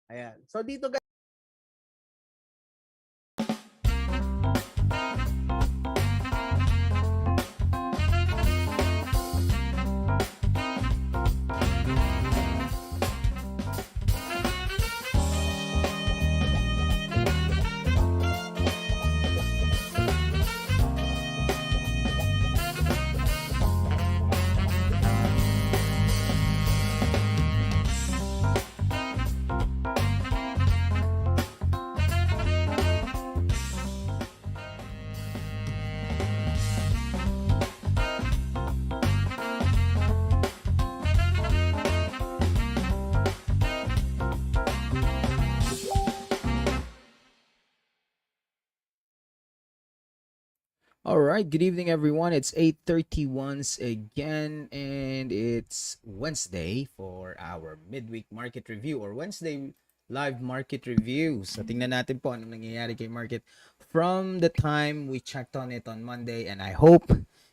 Ayan. So dito guys, All right, good evening everyone. It's 8:30 once again and it's Wednesday for our midweek market review or Wednesday live market review. So tingnan natin po anong nangyayari kay market from the time we checked on it on Monday, and I hope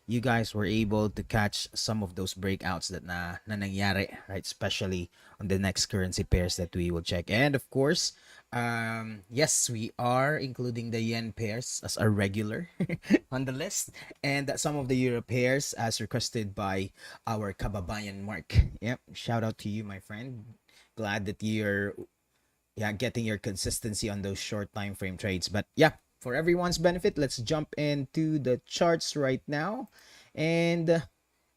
you guys were able to catch some of those breakouts that na nangyari, right? Especially on the next currency pairs that we will check. And of course, yes, we are including the yen pairs as our regular on the list, and some of the euro pairs as requested by our kababayan Mark. Yep, shout out to you, my friend. Glad that you're getting your consistency on those short time frame trades. But yeah, for everyone's benefit, let's jump into the charts right now. And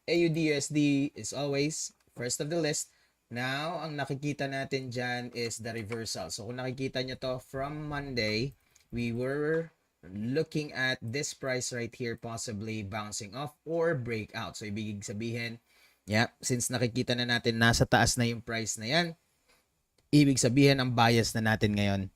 AUDUSD is always first of the list. Now, ang nakikita natin dyan is the reversal. So, kung nakikita nyo to from Monday, we were looking at this price right here possibly bouncing off or breakout. So, ibig sabihin, since nakikita na natin nasa taas na yung price na yan, ibig sabihin ang bias na natin ngayon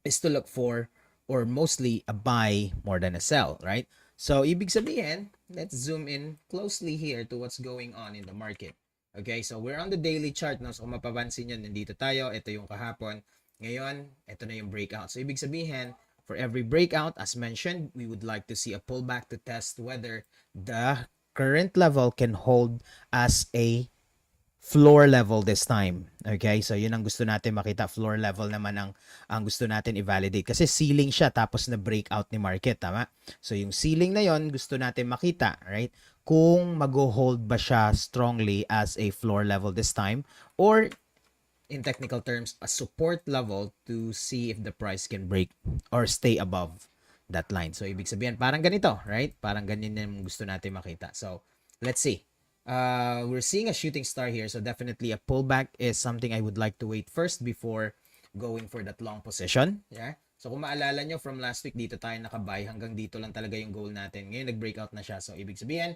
is to look for or mostly a buy more than a sell, right? So, ibig sabihin, let's zoom in closely here to what's going on in the market. Okay, so we're on the daily chart. No? So, kung mapapansin nyo, nandito tayo. Ito yung kahapon. Ngayon, ito na yung breakout. So, ibig sabihin, for every breakout, as mentioned, we would like to see a pullback to test whether the current level can hold as a floor level this time. Okay? So, yun ang gusto natin makita. Floor level naman ang gusto natin i-validate. Kasi ceiling siya tapos na breakout ni market. Tama? So, yung ceiling na yon gusto natin makita. Right? Kung mag-hold ba siya strongly as a floor level this time or in technical terms, a support level to see if the price can break or stay above that line. So, ibig sabihin, parang ganito, right? Parang ganyan yung gusto natin makita. So, let's see. We're seeing a shooting star here. So, definitely a pullback is something I would like to wait first before going for that long position. Yeah. So, kung maalala nyo from last week, dito tayo nakabay. Hanggang dito lang talaga yung goal natin. Ngayon, nag-breakout na siya. So, ibig sabihin,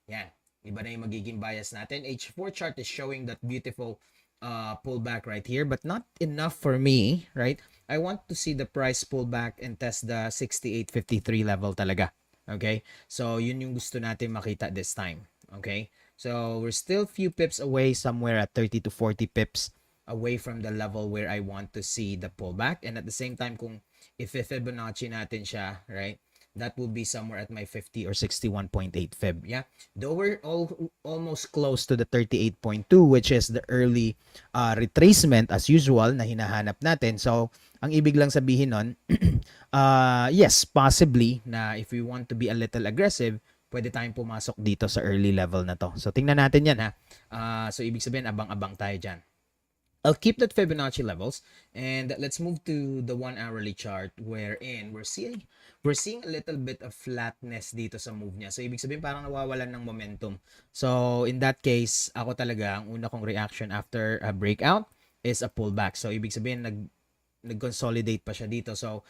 yan. Iba na yung magiging bias natin. H4 chart is showing that beautiful pullback right here, but not enough for me, right? I want to see the price pull back and test the 68.53 level talaga. Okay? So, yun yung gusto natin makita this time. Okay? So, we're still few pips away, somewhere at 30 to 40 pips away from the level where I want to see the pullback. And at the same time, kung if Fibonacci natin siya, right? That will be somewhere at my 50 or 61.8 Fib. Yeah. Though we're almost close to the 38.2, which is the early retracement as usual na hinahanap natin. So, ang ibig lang sabihin nun, yes, possibly na if we want to be a little aggressive, pwede tayong pumasok dito sa early level na to. So, tingnan natin yan ha. So, ibig sabihin, abang-abang tayo dyan. I'll keep that Fibonacci levels, and let's move to the 1 hourly chart wherein we're seeing a little bit of flatness dito sa move niya. So ibig sabihin parang nawawalan ng momentum. So in that case, ako talaga ang una kong reaction after a breakout is a pullback. So ibig sabihin nag-consolidate pa siya dito. So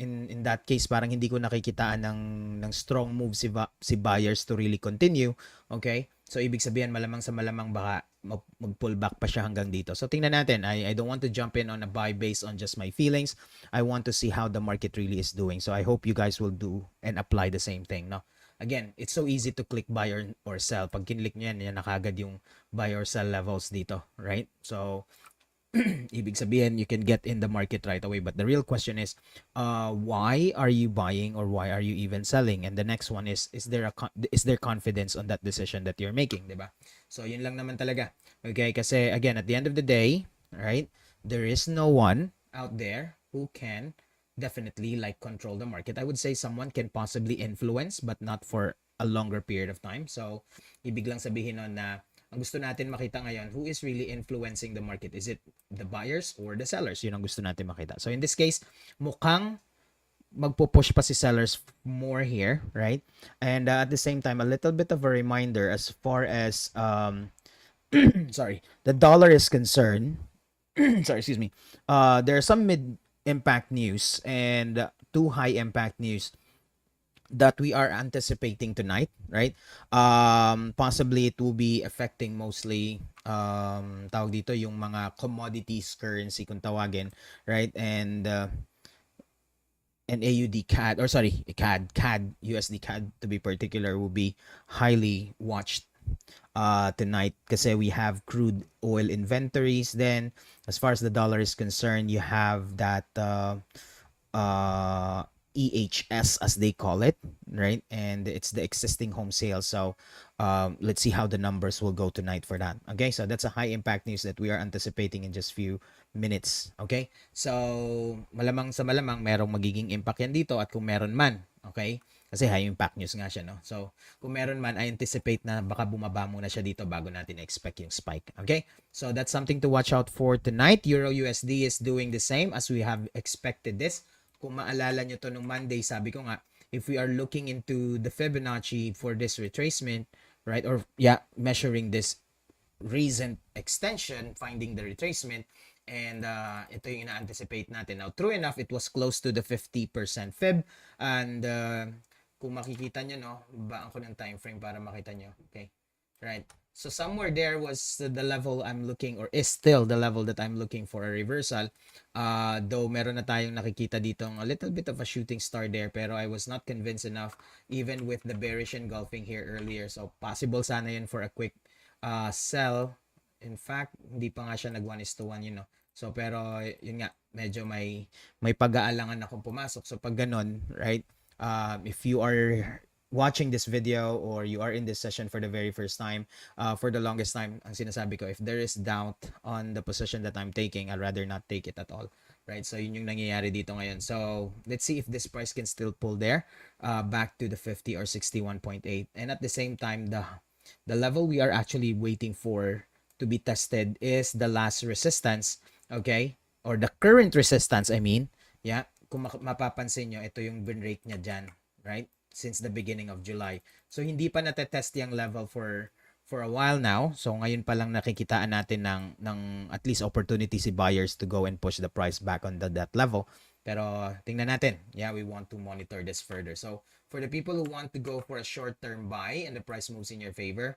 in that case parang hindi ko nakikitaan ng strong move si buyers to really continue. Okay? So ibig sabihin malamang sa malamang baka mag-pull back pa siya hanggang dito. So tingnan natin. I don't want to jump in on a buy based on just my feelings. I want to see how the market really is doing. So I hope you guys will do and apply the same thing, no? Again, it's so easy to click buy or sell. Pag kinlik nyo yan na kagad yung buy or sell levels dito, right? So ibig sabihin you can get in the market right away, but the real question is why are you buying or why are you even selling? And the next one is there confidence on that decision that you're making, 'di ba? So yun lang naman talaga. Okay, kasi again at the end of the day, right, there is no one out there who can definitely like control the market. I would say someone can possibly influence but not for a longer period of time. So, ibig lang sabihin nun na ang gusto natin makita ngayon, who is really influencing the market? Is it the buyers or the sellers? Yun ang gusto natin makita. So, in this case, mukhang magpo-push pa si sellers more here, right? And at the same time, a little bit of a reminder as far as sorry, the dollar is concerned. Sorry, excuse me. There are some mid impact news and two high impact news that we are anticipating tonight, right? Possibly it will be affecting mostly tawag dito yung mga commodities currency kung tawagin, right? And AUD CAD, or sorry, CAD, USD CAD to be particular, will be highly watched tonight kasi we have crude oil inventories. Then, as far as the dollar is concerned, you have that EHS as they call it, right? And it's the existing home sales. So let's see how the numbers will go tonight for that. Okay, so that's a high impact news that we are anticipating in just few minutes. Okay, so malamang sa malamang merong magiging impact yan dito, at kung meron man, okay, kasi high impact news nga siya, no? So kung meron man, I anticipate na baka bumaba muna siya dito bago natin expect yung spike. Okay, so that's something to watch out for tonight. Euro USD is doing the same as we have expected this. Kung maalala nyo to nung Monday, sabi ko nga, if we are looking into the Fibonacci for this retracement, right, or yeah, measuring this recent extension, finding the retracement, and ito yung ina-anticipate natin. Now, true enough, it was close to the 50% Fib, and kung makikita nyo, no, baan ko ng time frame para makita nyo, okay, right? So somewhere there was the level I'm looking, or is still the level that I'm looking for a reversal. Though meron na tayong nakikita dito a little bit of a shooting star there, pero I was not convinced enough even with the bearish engulfing here earlier. So possible sana yun for a quick sell. In fact, hindi pa nga siya nag 1:1, you know. So pero yun nga, medyo may pag-aalangan akong pumasok. So pag ganon, right? If you are watching this video or you are in this session for the very first time, for the longest time, ang sinasabi ko, if there is doubt on the position that I'm taking, I'd rather not take it at all, right? So yun yung nangyayari dito ngayon. So let's see if this price can still pull there back to the 50 or 61.8. And at the same time, the level we are actually waiting for to be tested is the last resistance, okay? Or the current resistance, I mean. Yeah, kung mapapansin nyo, ito yung win rate niya dyan, right? Since the beginning of July. So hindi pa natetest yung level for a while now. So ngayon pa lang nakikitaan natin ng at least opportunity si buyers to go and push the price back on that level. Pero tingnan natin. Yeah, we want to monitor this further. So for the people who want to go for a short-term buy and the price moves in your favor,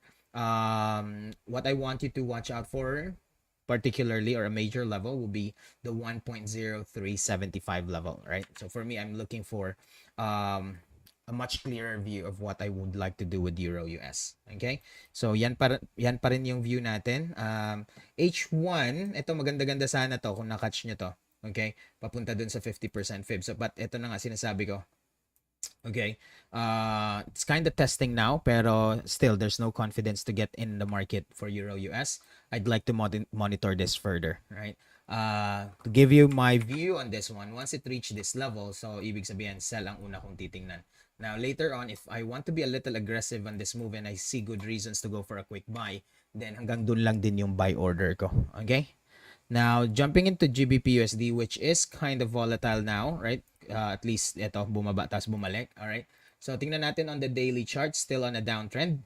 what I want you to watch out for particularly, or a major level, will be the 1.0375 level, right? So for me, I'm looking for a much clearer view of what I would like to do with Euro US. Okay? So yan pa rin yung view natin. H1, ito maganda-ganda sana to kung na-catch nyo to. Okay? Papunta dun sa 50% fib. So but ito na nga sinasabi ko. Okay? It's kind of testing now, pero still there's no confidence to get in the market for Euro US. I'd like to monitor this further, right? To give you my view on this one, once it reach this level, so ibig sabihin sell ang una kong titingnan. Now later on, if I want to be a little aggressive on this move and I see good reasons to go for a quick buy, then hanggang dun lang din yung buy order ko. Okay? Now, jumping into GBP USD, which is kind of volatile now, right? At least ito, bumaba tapos bumalik. Alright? So tingnan natin on the daily chart, still on a downtrend.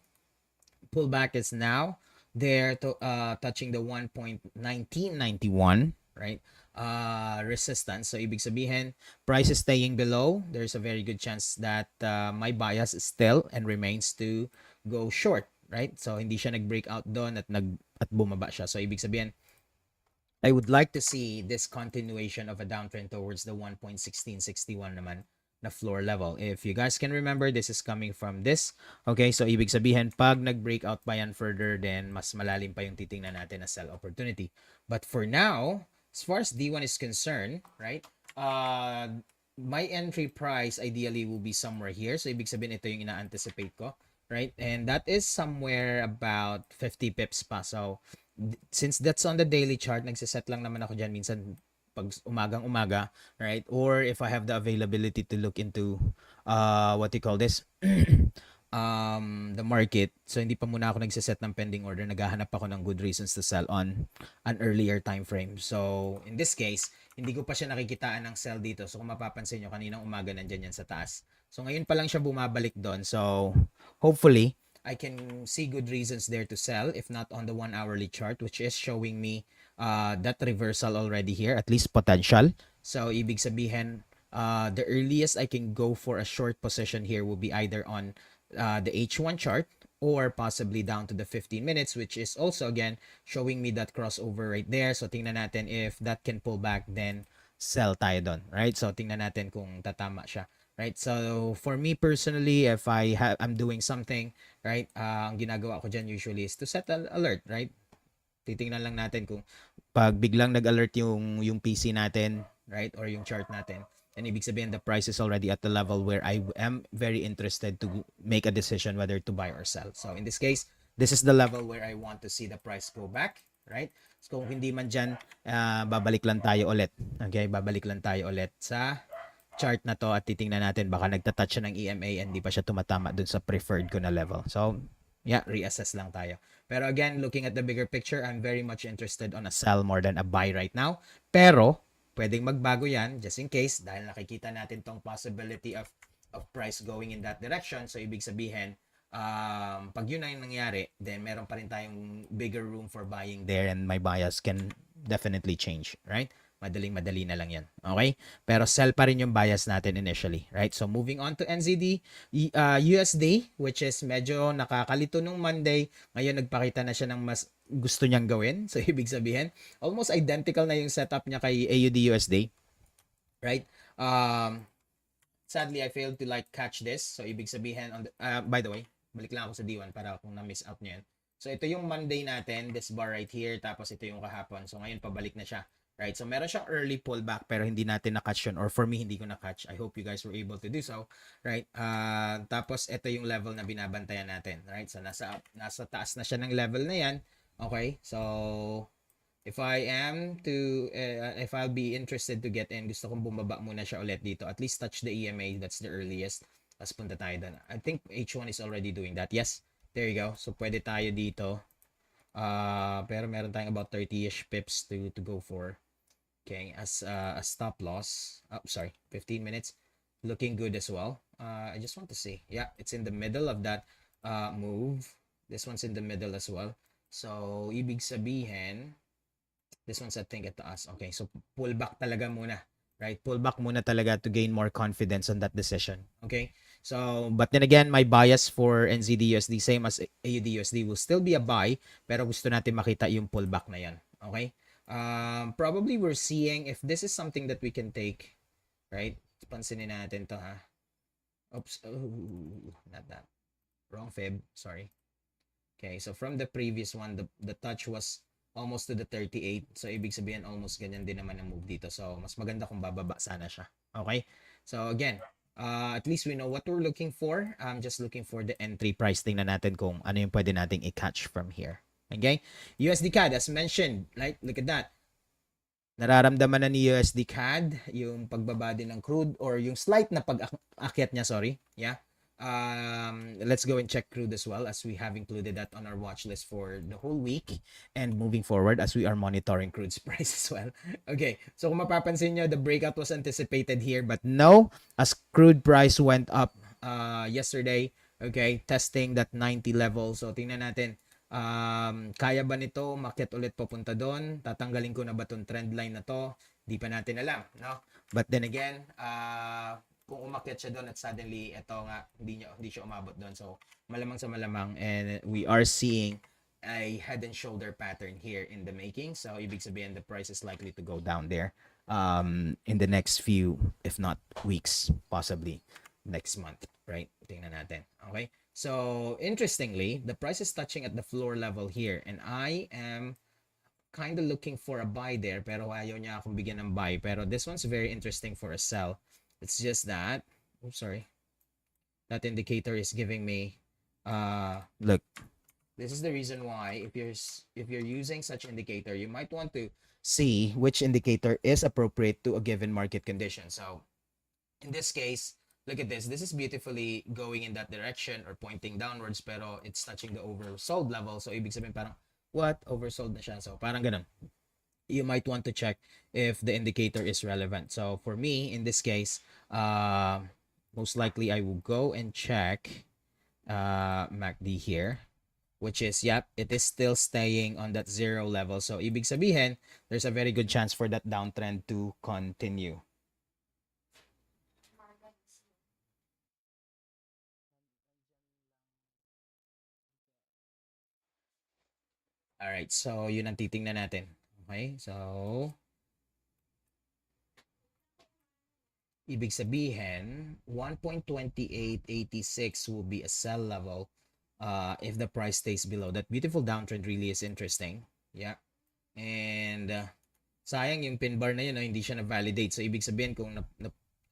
Pullback is now there to touching the 1.1991, right? Resistance. So ibig sabihin, price is staying below. There's a very good chance that my bias is still and remains to go short, right? So hindi siya nag-break out doon at bumaba siya. So ibig sabihin, I would like to see this continuation of a downtrend towards the 1.1661 naman na floor level. If you guys can remember, this is coming from this. Okay, so ibig sabihin, pag nag-breakout pa yan further, then mas malalim pa yung titingnan natin na sell opportunity. But for now, as far as D1 is concerned, right, my entry price ideally will be somewhere here. So ibig sabihin, ito yung ina-anticipate ko, right? And that is somewhere about 50 pips pa. So since that's on the daily chart, nagsiset lang naman ako dyan minsan pag umagang-umaga, right? Or if I have the availability to look into what you call this, the market. So hindi pa muna ako nagsiset ng pending order. Naghahanap ako ng good reasons to sell on an earlier time frame. So in this case, hindi ko pa siya nakikitaan ng sell dito. So kung mapapansin nyo, kaninang umaga nandyan yan sa taas. So ngayon pa lang siya bumabalik doon. So hopefully, I can see good reasons there to sell, if not on the 1 hourly chart, which is showing me that reversal already here, at least potential. So, ibig sabihin, the earliest I can go for a short position here will be either on the H1 chart or possibly down to the 15 minutes, which is also, again, showing me that crossover right there. So, tingnan natin if that can pull back, then sell tayo doon, right? So, tingnan natin kung tatama siya. Right? So, for me personally, if I'm doing something, right? Ang ginagawa ko dyan usually is to set an alert, right? Titingnan lang natin kung pag biglang nag-alert yung PC natin, right? Or yung chart natin. And ibig sabihin the price is already at the level where I am very interested to make a decision whether to buy or sell. So, in this case, this is the level where I want to see the price go back, right? So, kung hindi man dyan, babalik lang tayo ulit. Okay? Babalik lang tayo ulit sa chart na to at titingnan natin baka nagtatouch siya ng EMA and hindi pa siya tumatama dun sa preferred ko na level. So, yeah, reassess lang tayo. Pero again, looking at the bigger picture, I'm very much interested on a sell more than a buy right now. Pero, pwedeng magbago yan just in case dahil nakikita natin tong possibility of price going in that direction. So, ibig sabihin, pag yun na yung nangyari, then meron pa rin tayong bigger room for buying there and my bias can definitely change, right? Madaling-madali na lang yan. Okay? Pero sell pa rin yung bias natin initially. Right? So, moving on to NZD. USD, which is medyo nakakalito nung Monday. Ngayon, nagpakita na siya ng mas gusto niyang gawin. So, ibig sabihin, almost identical na yung setup niya kay AUD-USD. Right? Sadly, I failed to catch this. So, ibig sabihin, by the way, balik lang ako sa D1 para kung na-miss out niyo yan. So, ito yung Monday natin, this bar right here, tapos ito yung kahapon. So, ngayon, pabalik na siya. Right? So, meron siyang early pullback pero hindi natin na-catch yun. Or for me, hindi ko na-catch. I hope you guys were able to do so. Right? Tapos, ito yung level na binabantayan natin. Right? So, nasa taas na siya ng level na yan. Okay? So, if I'll be interested to get in, gusto kong bumaba muna siya ulit dito. At least touch the EMA. That's the earliest. Tapos punta tayo doon. I think H1 is already doing that. Yes. There you go. So, pwede tayo dito. Pero meron tayong about 30-ish pips to go for. Okay, as a stop loss. 15 minutes. Looking good as well. I just want to see. Yeah, it's in the middle of that move. This one's in the middle as well. So, ibig sabihin, this one's I think at taas. Okay, so pull back talaga muna. Right? Pull back muna talaga to gain more confidence on that decision. Okay? So, but then again, my bias for NZD-USD, same as AUD-USD, will still be a buy, pero gusto natin makita yung pullback na yan. Okay? Probably we're seeing if this is something that we can take, right? Pansinin natin to, ha? Oops. Oh, not that. Wrong fib. Sorry. Okay, so from the previous one, the touch was almost to the 38. So, ibig sabihin, almost ganyan din naman ang move dito. So, mas maganda kung bababa sana siya. Okay? So, again, at least we know what we're looking for. I'm just looking for the entry price. Tingnan natin kung ano yung pwede nating i-catch from here. Okay? USD CAD, as mentioned, right? Look at that. Nararamdaman na ni USD CAD yung pagbaba din ng crude or yung slight na pag-akyat niya, sorry. Yeah. Let's go and check crude as well as we have included that on our watch list for the whole week and moving forward as we are monitoring crude's price as well. Okay, so kung mapapansin nyo, the breakout was anticipated here but no, as crude price went up yesterday, okay, testing that 90 level. So tingnan natin, kaya ba nito makyat ulit papunta doon? Tatanggalin ko na ba tong trend line na to? Di pa natin alam, no? But then again, kung umakyat siya doon at suddenly ito nga hindi siya umabot doon, so malamang sa malamang and we are seeing a head and shoulder pattern here in the making. So ibig sabihin the price is likely to go down there in the next few, if not weeks, possibly next month, right? Tingnan natin. Okay, so interestingly, the price is touching at the floor level here and I am kind of looking for a buy there pero ayaw niya akong bigyan ng buy. Pero this one's very interesting for a sell. It's just that, oops, sorry. That indicator is giving me, look, This is the reason why if you're using such indicator, you might want to see which indicator is appropriate to a given market condition. So in this case, look at this. This is beautifully going in that direction or pointing downwards, pero it's touching the oversold level. So ibig sabihin parang what, oversold na siya. So parang ganun. You might want to check if the indicator is relevant. So for me, in this case, most likely I will go and check MACD here, which is, yep, it is still staying on that zero level. So ibig sabihin, there's a very good chance for that downtrend to continue. Alright, so yun ang titingnan natin. Okay, so ibig sabihin, 1.2886 will be a sell level if the price stays below. That beautiful downtrend really is interesting. Yeah. And sayang yung pin bar na yun, hindi siya na-validate. So ibig sabihin kung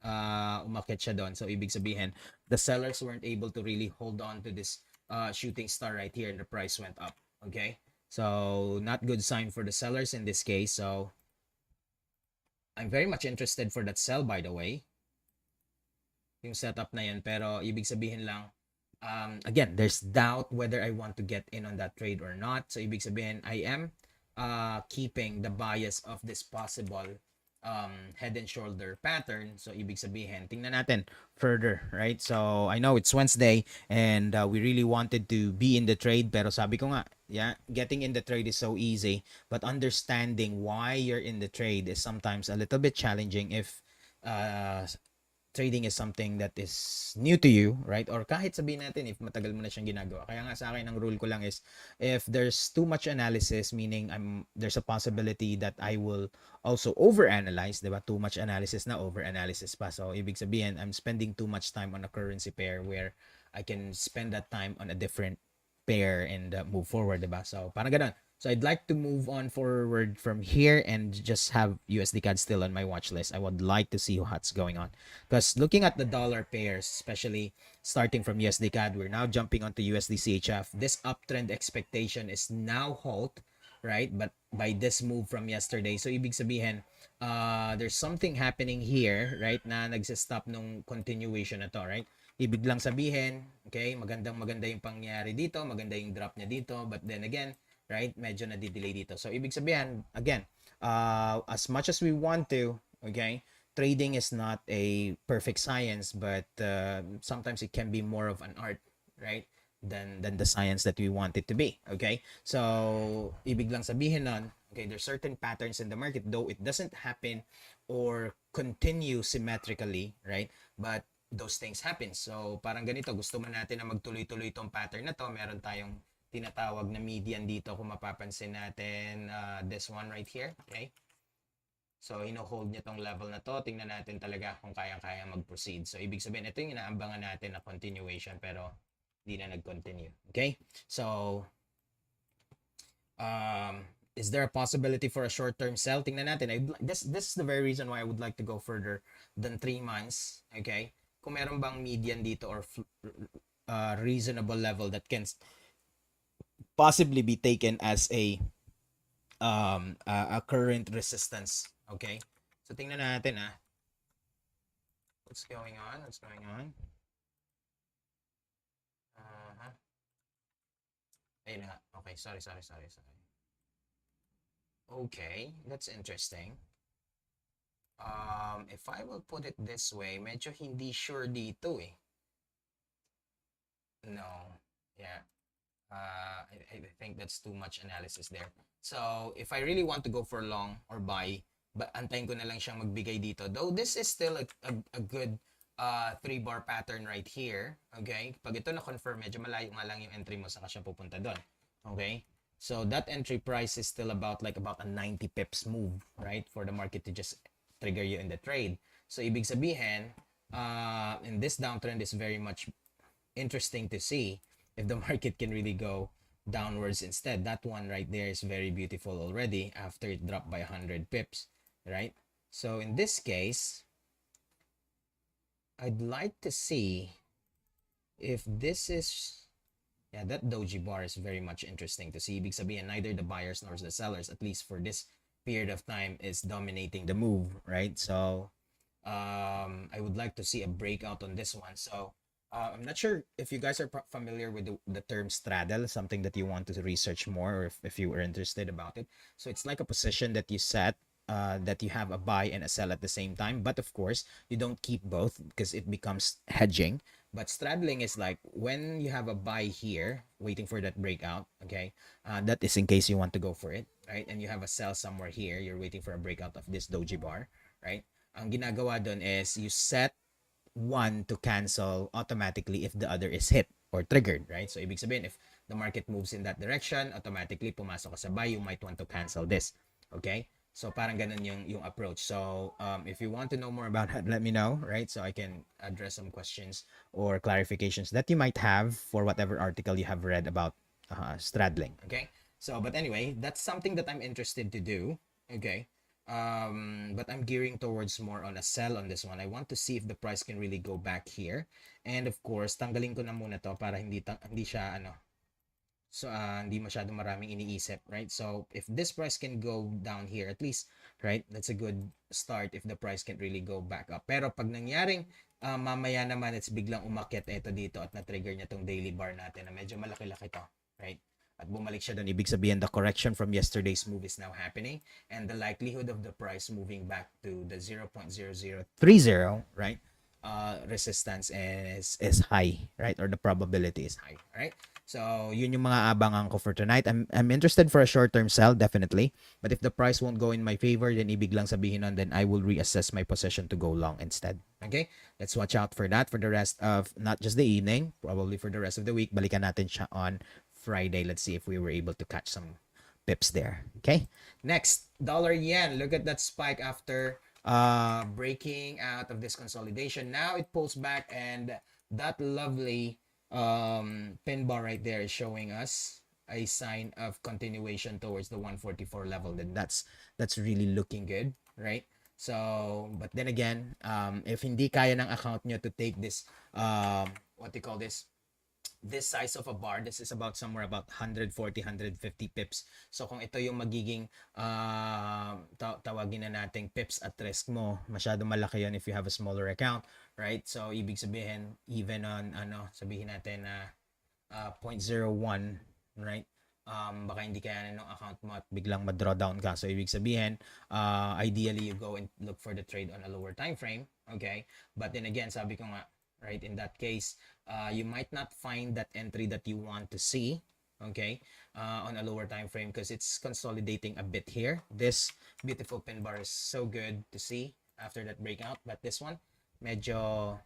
umakyat siya doon, so ibig sabihin the sellers weren't able to really hold on to this shooting star right here and the price went up. Okay? So not good sign for the sellers in this case. So I'm very much interested for that sell, by the way. Yung setup na yan. Pero ibig sabihin lang, again, there's doubt whether I want to get in on that trade or not. So ibig sabihin, I am keeping the bias of this possible head and shoulder pattern. So ibig sabihin, tingnan natin further, right? So I know it's Wednesday and we really wanted to be in the trade, pero sabi ko nga, yeah, getting in the trade is so easy, but understanding why you're in the trade is sometimes a little bit challenging if trading is something that is new to you, right? Or kahit sabihin natin if matagal mo na siyang ginagawa. Kaya nga sa akin ang rule ko lang is if there's too much analysis, meaning there's a possibility that I will also overanalyze, 'di ba? Too much analysis na overanalysis pa. So ibig sabihin I'm spending too much time on a currency pair where I can spend that time on a different pair and move forward, 'di ba? So parang ganun. So I'd like to move on forward from here and just have USD CAD still on my watch list. I would like to see what's going on. Because looking at the dollar pairs, especially starting from USD CAD, we're now jumping onto USD CHF. This uptrend expectation is now halt, right? But by this move from yesterday. So ibig sabihin, there's something happening here, right? Na nagsistop nung continuation na to, right? Ibig lang sabihin, okay, maganda yung pangyari dito, maganda yung drop niya dito, but then again, right, medyo na-delay dito. So, ibig sabihin, again, as much as we want to, okay, trading is not a perfect science, but sometimes it can be more of an art, right, than the science that we want it to be, okay? So, ibig lang sabihin nun, okay, there's certain patterns in the market, though it doesn't happen or continue symmetrically, right, but those things happen. So, parang ganito, gusto man natin na magtuloy-tuloy itong pattern na to, meron tayong tinatawag na median dito kung mapapansin natin this one right here, okay? So, hino-hold niya tong level na to. Tingnan natin talaga kung kayang-kaya mag-proceed. So, ibig sabihin, ito yung inaambangan natin na continuation pero hindi na nag-continue. Okay? So, is there a possibility for a short-term sell? Tingnan natin. This is the very reason why I would like to go further than 3 months. Okay? Kung meron bang median dito or reasonable level that can possibly be taken as a current resistance. Okay? So tingnan natin what's going on? Ayun na. Okay, sorry. Okay, that's interesting. If I will put it this way, medyo hindi sure dito eh. No. Yeah. I think that's too much analysis there. So, if I really want to go for long or buy, antayin ko na lang siyang magbigay dito. Though this is still a good 3-bar pattern right here. Okay? Pag ito na-confirm, medyo malayo nga lang yung entry mo saka siya pupunta doon. Okay? So, that entry price is still about a 90 pips move, right? For the market to just trigger you in the trade. So, ibig sabihin, in this downtrend is very much interesting to see if the market can really go downwards instead. That one right there is very beautiful already after it dropped by 100 pips, right? So in this case, I'd like to see if this is Yeah, that doji bar is very much interesting to see. Ibig sabihin, neither the buyers nor the sellers, at least for this period of time, is dominating the move, right? So I would like to see a breakout on this one. So I'm not sure if you guys are familiar with the term straddle, something that you want to research more, or if you are interested about it. So it's like a position that you set. That you have a buy and a sell at the same time, but of course you don't keep both because it becomes hedging. But straddling is like when you have a buy here, waiting for that breakout. Okay, that is in case you want to go for it, right? And you have a sell somewhere here. You're waiting for a breakout of this doji bar, right? Ang ginagawa doon is you set one to cancel automatically if the other is hit or triggered, right? So ibig sabihin, if the market moves in that direction, automatically pumasok ka sa buy, you might want to cancel this. Okay? So parang ganun yung approach. So if you want to know more about that, let me know, right? So I can address some questions or clarifications that you might have for whatever article you have read about straddling. Okay? So, but anyway, that's something that I'm interested to do. Okay? But I'm gearing towards more on a sell on this one. I want to see if the price can really go back here. And of course, tanggalin ko na muna to para hindi siya ano. So hindi masyado maraming iniisip, right? So if this price can go down here at least, right? That's a good start if the price can really go back up. Pero pag nangyaring mamaya naman it's biglang umakyat ito dito at na-trigger niya tong daily bar natin na medyo malaki-laki to, right? At bumalik siya doon, ibig sabihin the correction from yesterday's move is now happening and the likelihood of the price moving back to the 0.0030, right? Resistance is high, right? Or the probability is high, right? So, yun yung mga abangan ko for tonight. I'm interested for a short-term sell, definitely. But if the price won't go in my favor, then ibig lang sabihin nun, then I will reassess my position to go long instead. Okay? Let's watch out for that for the rest of, not just the evening, probably for the rest of the week. Balikan natin siya on Friday. Let's see if we were able to catch some pips there. Okay? Next, dollar yen. Look at that spike after breaking out of this consolidation. Now it pulls back and that lovely pin bar right there is showing us a sign of continuation towards the 144 level. Then that's really looking good, right? So, but then again, if hindi kaya ng account nyo to take this, what do you call this size of a bar, this is about somewhere about 140, 150 pips. So kung ito yung magiging tawagin na nating pips at risk mo, masyado malaki yan if you have a smaller account, right? So ibig sabihin, even on sabihin natin na 0.01, right? Baka hindi kaya ng account mo at biglang ma-draw down ka. So ibig sabihin, ideally you go and look for the trade on a lower time frame, okay? But then again, sabi ko nga, right, in that case, you might not find that entry that you want to see, okay, on a lower time frame because it's consolidating a bit here. This beautiful pin bar is so good to see after that breakout, but this one medyo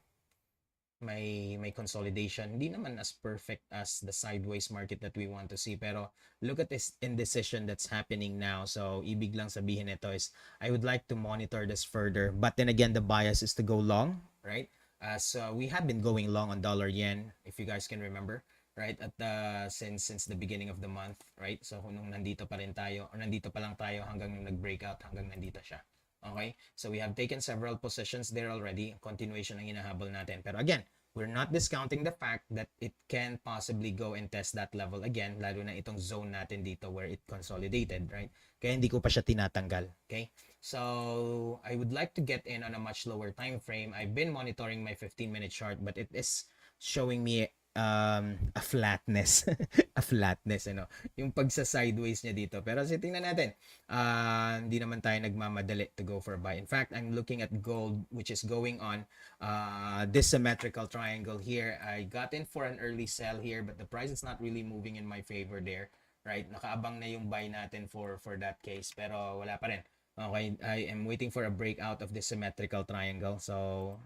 may consolidation, hindi naman as perfect as the sideways market that we want to see, pero look at this indecision that's happening now. So ibig lang sabihin ito is I would like to monitor this further, but then again the bias is to go long, right? So we have been going long on dollar yen, if you guys can remember, right? At since the beginning of the month, right? So nung nandito pa rin tayo, or nandito pa lang tayo hanggang nung nag-breakout, hanggang nandito siya. Okay? So we have taken several positions there already. Continuation ang hinahabol natin. Pero again, we're not discounting the fact that it can possibly go and test that level again, lalo na itong zone natin dito where it consolidated, right? Kaya hindi ko pa siya tinatanggal. Okay? So I would like to get in on a much lower time frame. I've been monitoring my 15-minute chart, but it is showing me a flatness. A flatness, ano? Yung pagsa sideways niya dito. Pero tingnan natin. Hindi naman tayo nagmamadali to go for a buy. In fact, I'm looking at gold which is going on this symmetrical triangle here. I got in for an early sell here, but the price is not really moving in my favor there. Right? Nakaabang na yung buy natin for that case, pero wala pa rin. Okay, I am waiting for a breakout of this symmetrical triangle. So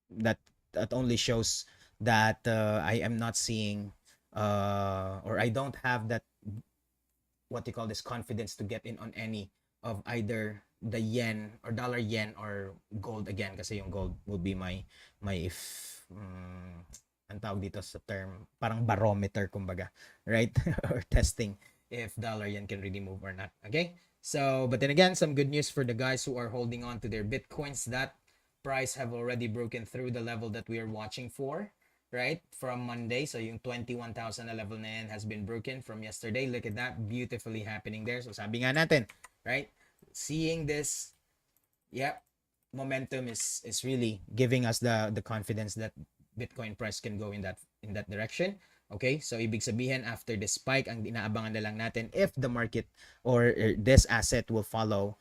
that only shows that I am not seeing or I don't have that, what you call this, confidence to get in on any of either the yen or dollar yen or gold again, kasi yung gold will be my if ang tawag dito sa term, parang barometer kumbaga, right? Or testing if dollar yen can really move or not. Okay? So, but then again, some good news for the guys who are holding on to their Bitcoins. That price have already broken through the level that we are watching for, right, from Monday. So yung 21,000 na level na yan has been broken from yesterday. Look at that, beautifully happening there. So sabi nga natin, right, seeing this, yeah, momentum is really giving us the confidence that Bitcoin price can go in that direction. Okay, so ibig sabihin after the spike, ang inaabangan na lang natin if the market or this asset will follow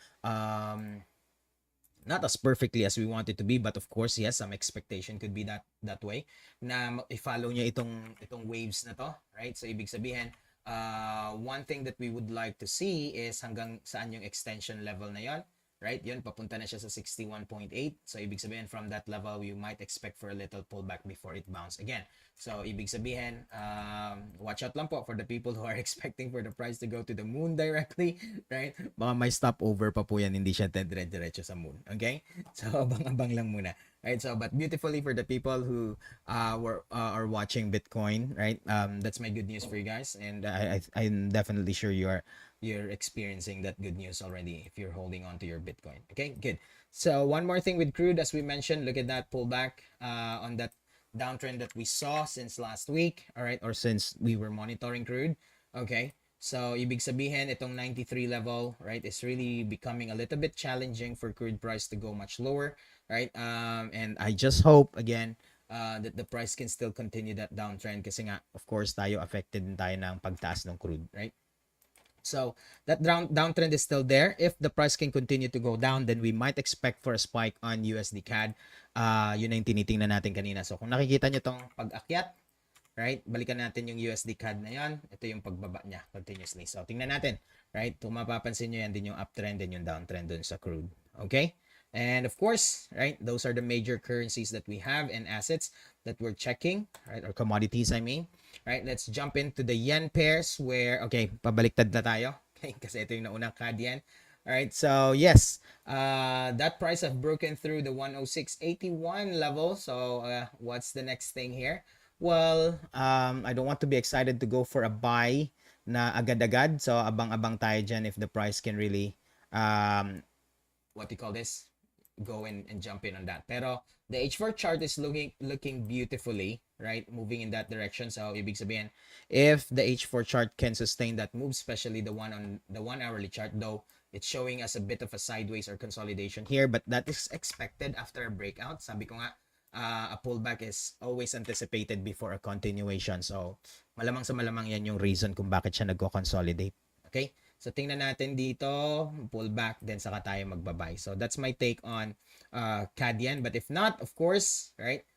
not as perfectly as we want it to be, but of course yes, some expectation could be that way na i-follow niya itong waves na to, right? So ibig sabihin one thing that we would like to see is hanggang saan yung extension level na yon, right? Yun, papunta na siya sa 61.8. So ibig sabihin from that level, you might expect for a little pullback before it bounce again. So ibig sabihin, watch out lang po for the people who are expecting for the price to go to the moon directly, right? Baka may stopover pa po yan, hindi siya dire-diretso sa moon. Okay? So abang-abang lang muna. Right, so but beautifully for the people who are watching Bitcoin, right? That's my good news for you guys, and I'm definitely sure you're experiencing that good news already if you're holding on to your Bitcoin. Okay, good. So one more thing with crude, as we mentioned, look at that pullback on that downtrend that we saw since last week, all right, or since we were monitoring crude. Okay, so ibig sabihin itong 93 level, right, is really becoming a little bit challenging for crude price to go much lower, right? And I just hope again that the price can still continue that downtrend kasi nga of course tayo affected din tayo ng pagtaas ng crude, right? So that downtrend is still there. If the price can continue to go down, then we might expect for a spike on USD CAD. Yun na yung tinitingnan natin kanina. So kung nakikita nyo tong pag-akyat, right? Balikan natin yung USD CAD na yan. Ito yung pagbaba niya continuously. So tingnan natin, right? Kung mapapansin nyo yan din yung uptrend and yung downtrend dun sa crude. Okay? And of course, right, those are the major currencies that we have and assets that we're checking, right, or commodities, I mean. Right, let's jump into the yen pairs where, okay, pabaliktad na tayo. Okay, kasi ito yung naunang CAD yen. All right, so yes, that price have broken through the 106.81 level. So what's the next thing here? Well, I don't want to be excited to go for a buy na agad-agad. So abang-abang tayo dyan if the price can really, what do you call this? Go and jump in on that. Pero the H4 chart is looking beautifully, right? Moving in that direction. So ibig sabihin, if the H4 chart can sustain that move, especially the one on the 1 hourly chart, though it's showing us a bit of a sideways or consolidation here, but that is expected after a breakout. Sabi ko nga, a pullback is always anticipated before a continuation. So malamang sa malamang yan yung reason kung bakit siya nagko-consolidate. Okay? So tingnan natin dito, pull back, then saka tayo magbabay. So that's my take on CAD yen. But if not, of course, right,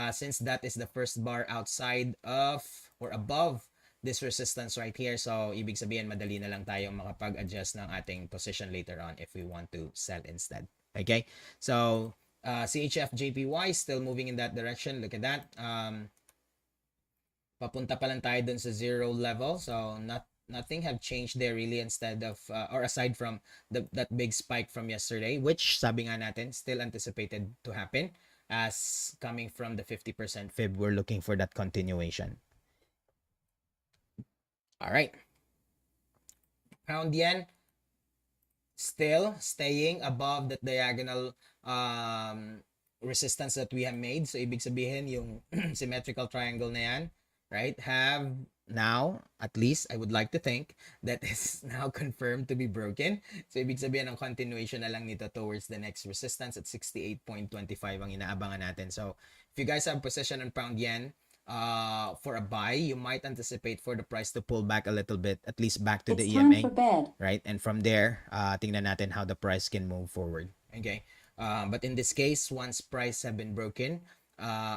since that is the first bar outside of or above this resistance right here, so ibig sabihin madali na lang tayong makapag-adjust ng ating position later on if we want to sell instead. Okay? So CHF JPY still moving in that direction. Look at that. Papunta pa lang tayo dun sa zero level. So nothing have changed there really, instead of or aside from that big spike from yesterday, which sabi nga natin still anticipated to happen as coming from the 50% fib. We're looking for that continuation. All right, pound yen still staying above that diagonal resistance that we have made. So ibig sabihin yung symmetrical triangle na yan, right, have now, at least I would like to think, that is now confirmed to be broken. So ibig sabihin ng continuation na lang nito towards the next resistance at 68.25 ang inaabangan natin. So if you guys have position on pound yen for a buy, you might anticipate for the price to pull back a little bit, at least back to the EMA, right? And from there, tingnan natin how the price can move forward. Okay, but in this case, once price have been broken,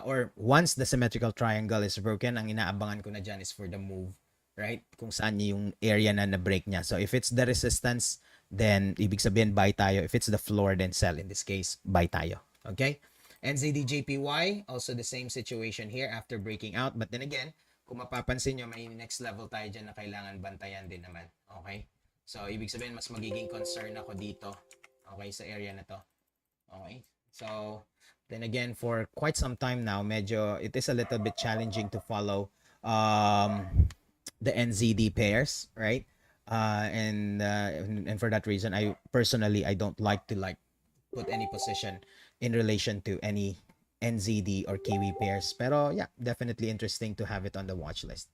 or once the symmetrical triangle is broken, ang inaabangan ko na dyan is for the move, right? Kung saan yung area na na-break niya. So if it's the resistance, then ibig sabihin buy tayo. If it's the floor, then sell. In this case, buy tayo. Okay? NZD-JPY, also the same situation here after breaking out. But then again, kung mapapansin nyo, may next level tayo dyan na kailangan bantayan din naman. Okay? So ibig sabihin, mas magiging concern ako dito. Okay? Sa area na to. Okay? So then again, for quite some time now, medyo it is a little bit challenging to follow the NZD pairs, right? And for that reason, I personally don't like to put any position in relation to any NZD or Kiwi pairs. Pero yeah, definitely interesting to have it on the watch list.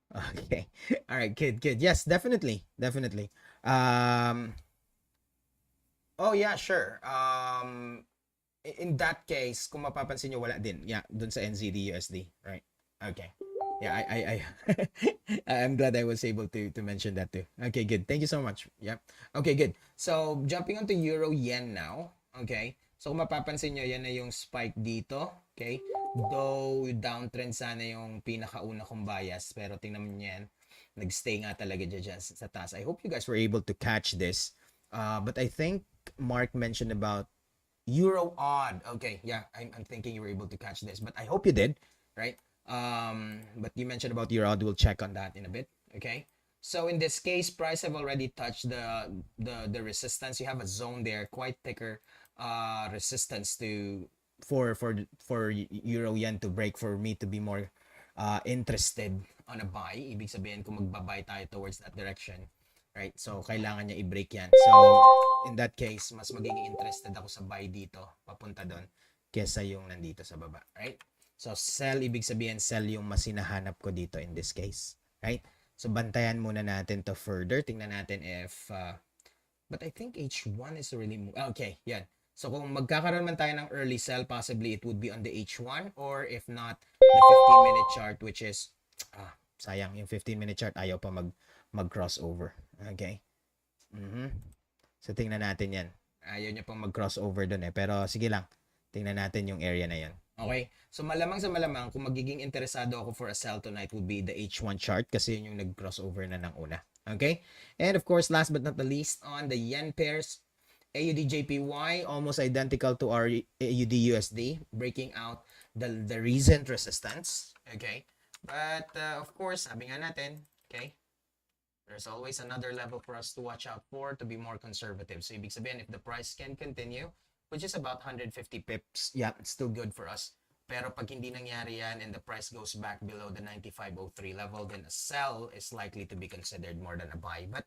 Okay. All right, good. Yes, definitely. Definitely. Um Oh yeah, sure. In that case, kung mapapansin nyo, wala din. Yeah, dun sa NZD USD, right? Okay. Yeah, I I'm glad I was able to mention that too. Okay, good. Thank you so much. Yeah. Okay, good. So, jumping onto Euro Yen now. Okay. So, kung mapapansin nyo, yan na yung spike dito. Okay. Though, downtrend sana yung pinakauna kong bias. Pero tingnan mo yan. Nagstay nga talaga dyan sa taas. I hope you guys were able to catch this. But I think Mark mentioned about Euro odd. Okay, yeah, I'm thinking you were able to catch this, but I hope you did, right? But you mentioned about Euro odd. We'll check on that in a bit. Okay. So in this case, price have already touched the resistance. You have a zone there, quite thicker resistance to for Euro Yen to break for me to be more interested on a buy. Ibig sabihin kung magbabay tayo towards that direction, right? So kailangan niya i-break yan. So in that case, mas magiging interested ako sa buy dito, papunta doon, kesa yung nandito sa baba, right? So sell, ibig sabihin sell yung mas hinahanap ko dito in this case, right? So bantayan muna natin to further. Tingnan natin if but I think H1 is really okay, yan. So kung magkakaroon man tayo ng early sell, possibly it would be on the H1, or if not, the 15-minute chart, which is sayang, yung 15-minute chart ayaw pa mag crossover. Okay? So tingnan natin yan. Ayaw niya pang mag-crossover doon eh. Pero sige lang. Tingnan natin yung area na yan. Okay? So malamang sa malamang, kung magiging interesado ako for a sell tonight would be the H1 chart kasi yun yung nag-crossover na ng una. Okay? And of course, last but not the least, on the yen pairs, AUD JPY, almost identical to our AUD USD, breaking out the recent resistance. Okay? But of course, sabi nga natin, okay, there's always another level for us to watch out for to be more conservative. So ibig sabihin, if the price can continue, which is about 150 pips, yeah, it's still good for us. Pero pag hindi nangyari yan and the price goes back below the 95.03 level, then a sell is likely to be considered more than a buy. But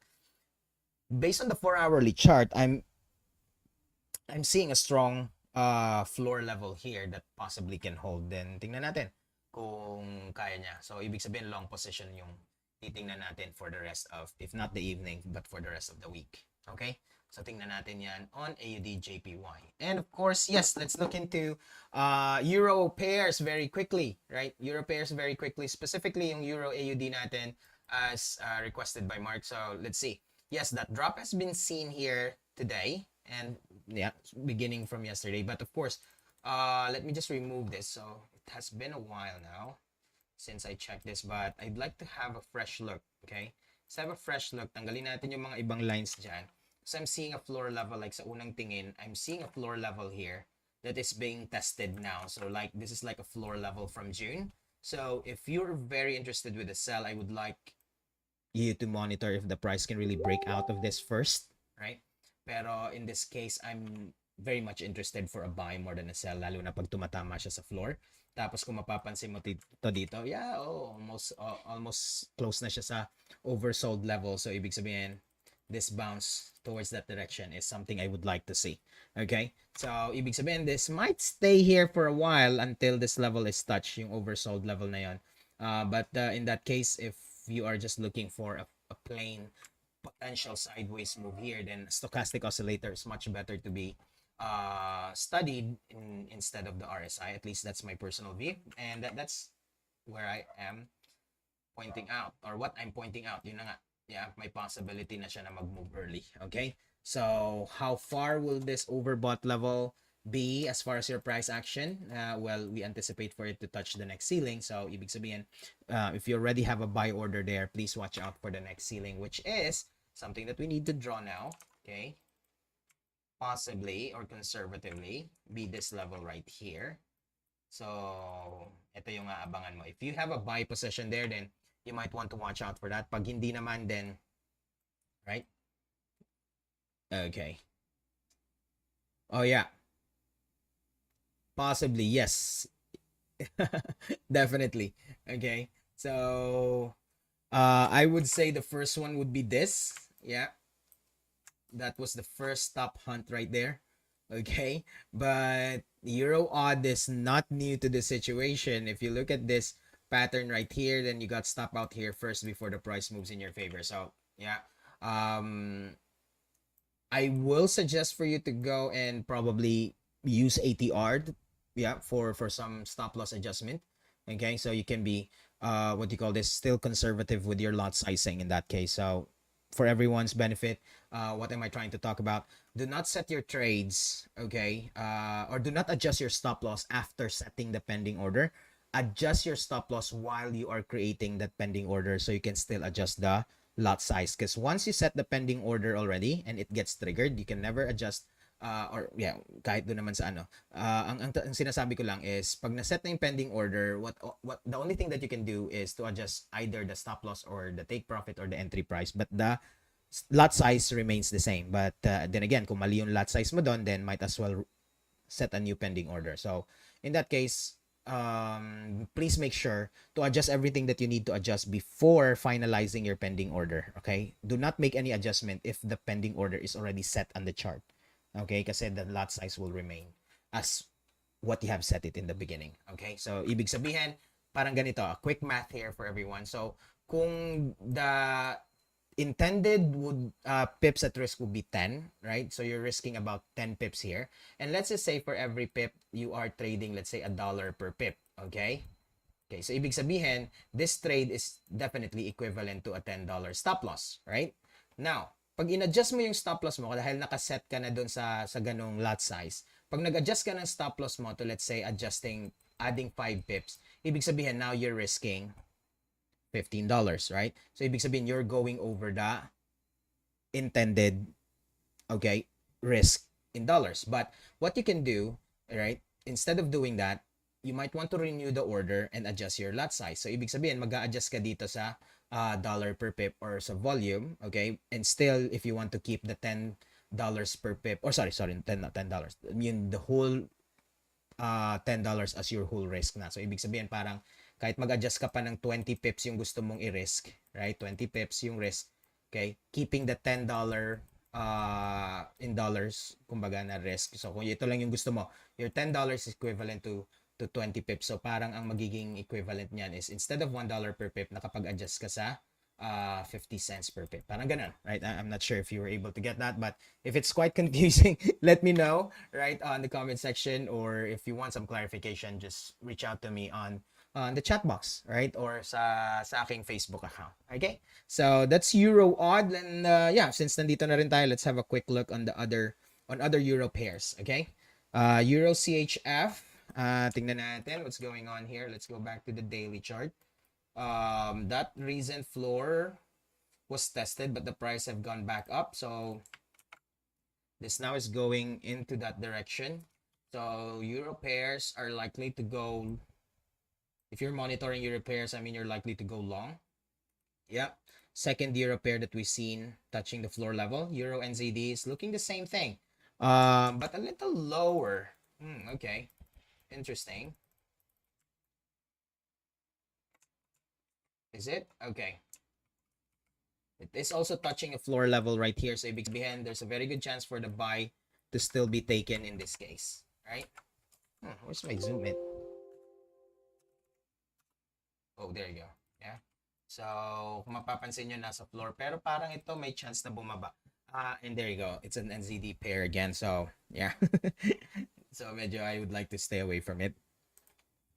based on the 4-hourly chart, I'm seeing a strong floor level here that possibly can hold. Then tingnan natin kung kaya niya. So ibig sabihin long position yung titingnan natin for the rest of, if not the evening, but for the rest of the week. Okay? So tingnan natin yan on AUD JPY. And of course, yes, let's look into Euro pairs very quickly, right? Euro pairs very quickly, specifically yung Euro AUD natin as requested by Mark. So let's see. Yes, that drop has been seen here today and yeah, beginning from yesterday. But of course, let me just remove this. So it has been a while now since I checked this, but I'd like to have a fresh look, okay? So have a fresh look. Tanggalin natin yung mga ibang lines dyan. So I'm seeing a floor level, like sa unang tingin, I'm seeing a floor level here that is being tested now. So like, this is like a floor level from June. So if you're very interested with the sell, I would like you to monitor if the price can really break out of this first, right? Pero in this case, I'm very much interested for a buy more than a sell, lalo na pag tumatama siya sa floor. Tapos kung mapapansin mo dito, yeah, almost close na siya sa oversold level. So ibig sabihin, this bounce towards that direction is something I would like to see. Okay? So ibig sabihin, this might stay here for a while until this level is touched, yung oversold level na yon. But in that case, if you are just looking for a plain potential sideways move here, then stochastic oscillator is much better to be studied instead of the RSI. At least that's my personal view, and that's where I am pointing out, or what I'm pointing out. Yun na nga, yeah, may possibility na siya na mag-move early. Okay, so how far will this overbought level be as far as your price action? Well, we anticipate for it to touch the next ceiling. So ibig sabihin, if you already have a buy order there, please watch out for the next ceiling, which is something that we need to draw now. Okay, possibly or conservatively be this level right here. So ito yung aabangan mo. If you have a buy position there, then you might want to watch out for that. Pag hindi naman, then right? Okay. Oh yeah. Possibly, yes. Definitely. Okay. So I would say the first one would be this. Yeah. That was the first stop hunt right there. Okay, but Euro odd is not new to the situation. If you look at this pattern right here, then you got stop out here first before the price moves in your favor. So yeah, um I will suggest for you to go and probably use ATR, yeah, for some stop loss adjustment. Okay, so you can be what do you call this, still conservative with your lot sizing in that case. So for everyone's benefit, what am I trying to talk about? Do not set your trades, okay, or do not adjust your stop loss after setting the pending order. Adjust your stop loss while you are creating that pending order, so you can still adjust the lot size, because once you set the pending order already and it gets triggered, you can never adjust, or yeah, kahit doon naman sa ano, ang sinasabi ko lang is pag na-set na yung pending order, what the only thing that you can do is to adjust either the stop loss or the take profit or the entry price, but the lot size remains the same. But then again, kung mali yung lot size mo doon, then might as well set a new pending order. So in that case, please make sure to adjust everything that you need to adjust before finalizing your pending order. Okay, do not make any adjustment if the pending order is already set on the chart. Okay, kasi the lot size will remain as what you have set it in the beginning. Okay, so ibig sabihin, parang ganito, a quick math here for everyone. So kung the intended would pips at risk would be 10, right? So you're risking about 10 pips here. And let's just say for every pip, you are trading, let's say, $1 per pip. Okay? Okay, so ibig sabihin, this trade is definitely equivalent to a $10 stop loss, right? Now, pag in-adjust mo yung stop loss mo, dahil nakaset ka na dun sa ganong lot size, pag nag-adjust ka ng stop loss mo to, let's say, adding 5 pips, ibig sabihin, now you're risking $15, right? So ibig sabihin you're going over the intended, okay, risk in dollars. But what you can do, right? Instead of doing that, you might want to renew the order and adjust your lot size. So ibig sabihin mag-a-adjust ka dito sa dollar per pip or sa volume, okay? And still if you want to keep the $10 per pip, or sorry, 10 not $10. I mean the whole $10 as your whole risk na. So, ibig sabihin parang kahit mag-adjust ka pa ng 20 pips yung gusto mong i-risk, right? 20 pips yung risk, okay? Keeping the $10 in dollars, kumbaga na risk. So, kung ito lang yung gusto mo, your $10 is equivalent to 20 pips. So, parang ang magiging equivalent niyan is instead of $1 per pip, nakapag-adjust ka sa 50 cents per pip. Parang ganun, right? I'm not sure if you were able to get that, but if it's quite confusing, let me know, right, on the comment section, or if you want some clarification, just reach out to me on the chat box, right, or sa aking Facebook account. Okay? So that's Euro odd, and yeah, since nandito na rin tayo, let's have a quick look on other Euro pairs. Okay? Euro CHF. Tingnan natin what's going on here. Let's go back to the daily chart. That recent floor was tested, but the price have gone back up. So this now is going into that direction. So Euro pairs are likely to go, if you're monitoring Euro pairs, I mean, you're likely to go long. Yep. Second Euro pair that we've seen touching the floor level. Euro NZD is looking the same thing, but a little lower. Okay, interesting. Is it? Okay. It is also touching a floor level right here. So ibig sabihin, there's a very good chance for the buy to still be taken in this case. Right? Where's my zoom in? Oh, there you go. Yeah. So, kung mapapansin nyo, nasa floor. Pero parang ito may chance na bumaba. And there you go. It's an NZD pair again. So, yeah. So, medyo I would like to stay away from it.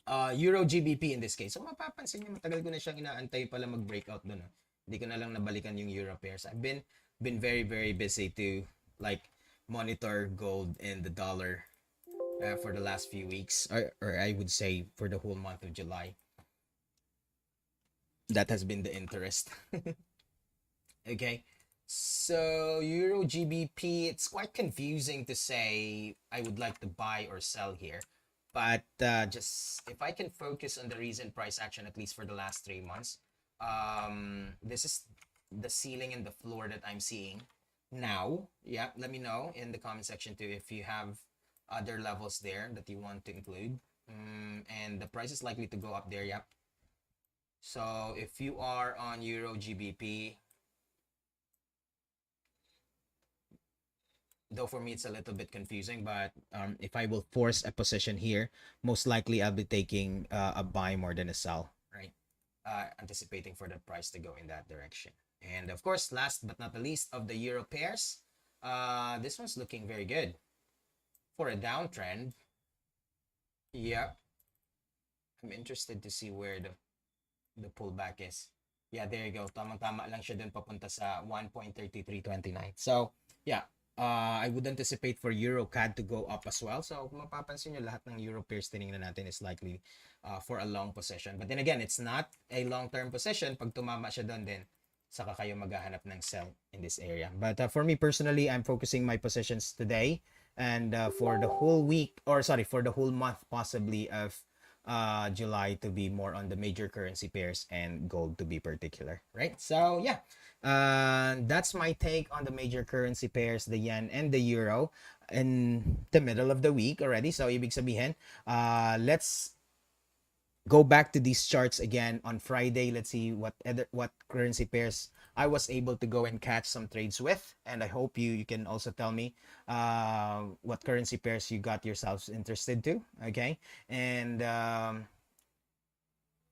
Euro GBP in this case. So, mapapansin nyo, matagal ko na siyang inaantay pala mag-breakout doon. Hindi ko na lang nabalikan yung Euro pairs. I've been very, very busy to like monitor gold and the dollar for the last few weeks. Or I would say for the whole month of July. That has been the interest. Okay. So Euro GBP, it's quite confusing to say I would like to buy or sell here. But just if I can focus on the recent price action, at least for the last 3 months, this is the ceiling and the floor that I'm seeing now. Yeah, let me know in the comment section too if you have other levels there that you want to include. And the price is likely to go up there. Yep. So if you are on Euro GBP, though for me it's a little bit confusing, but if I will force a position here, most likely I'll be taking a buy more than a sell, right? Anticipating for the price to go in that direction. And of course, last but not the least of the euro pairs, this one's looking very good for a downtrend. Yeah, I'm interested to see where the pullback is. Yeah, there you go. Tamang-tama lang siya dun papunta sa 1.3329. So, yeah, I would anticipate for Euro CAD to go up as well. So, kung mapapansin nyo, lahat ng Euro pairs tinignan natin is likely for a long position. But then again, it's not a long-term position. Pag tumama siya doon, then saka kayo maghahanap ng sell in this area. But for me personally, I'm focusing my positions today and for the whole week, or sorry, for the whole month possibly of July to be more on the major currency pairs and gold to be particular, right? So yeah, that's my take on the major currency pairs, the yen and the euro in the middle of the week already. So ibig sabihin, let's go back to these charts again on Friday. Let's see what currency pairs I was able to go and catch some trades with, and I hope you can also tell me what currency pairs you got yourselves interested to. Okay, and I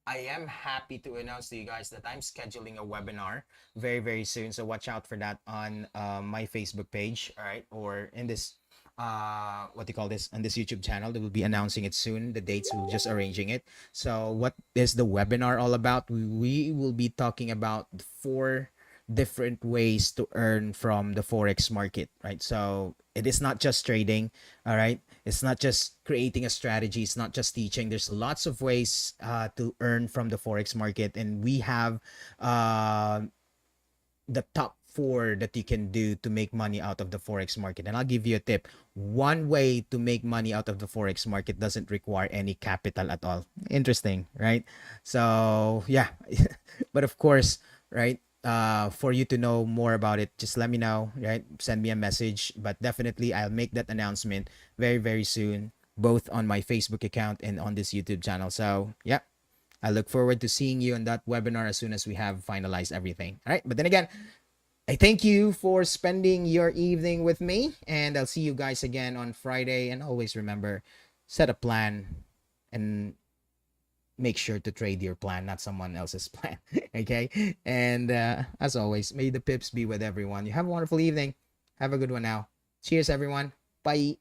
am happy to announce to you guys that I'm scheduling a webinar very soon. So watch out for that on my Facebook page, all right, or in this what do you call this, on this YouTube channel. They will be announcing it soon. The dates, we're just arranging it. So what is the webinar all about? We will be talking about 4 different ways to earn from the forex market, right? So it is not just trading, all right? It's not just creating a strategy, it's not just teaching. There's lots of ways to earn from the forex market, and we have the top 4 that you can do to make money out of the forex market. And I'll give you a tip. One way to make money out of the forex market doesn't require any capital at all. Interesting, right? So yeah. But of course, right, for you to know more about it, just let me know, right? Send me a message. But definitely I'll make that announcement very soon, both on my Facebook account and on this YouTube channel. So yeah, I look forward to seeing you on that webinar as soon as we have finalized everything. All right. But then again, I thank you for spending your evening with me, and I'll see you guys again on Friday. And always remember, set a plan and make sure to trade your plan, not someone else's plan. Okay. And as always, may the pips be with everyone. You have a wonderful evening. Have a good one now. Cheers, everyone. Bye.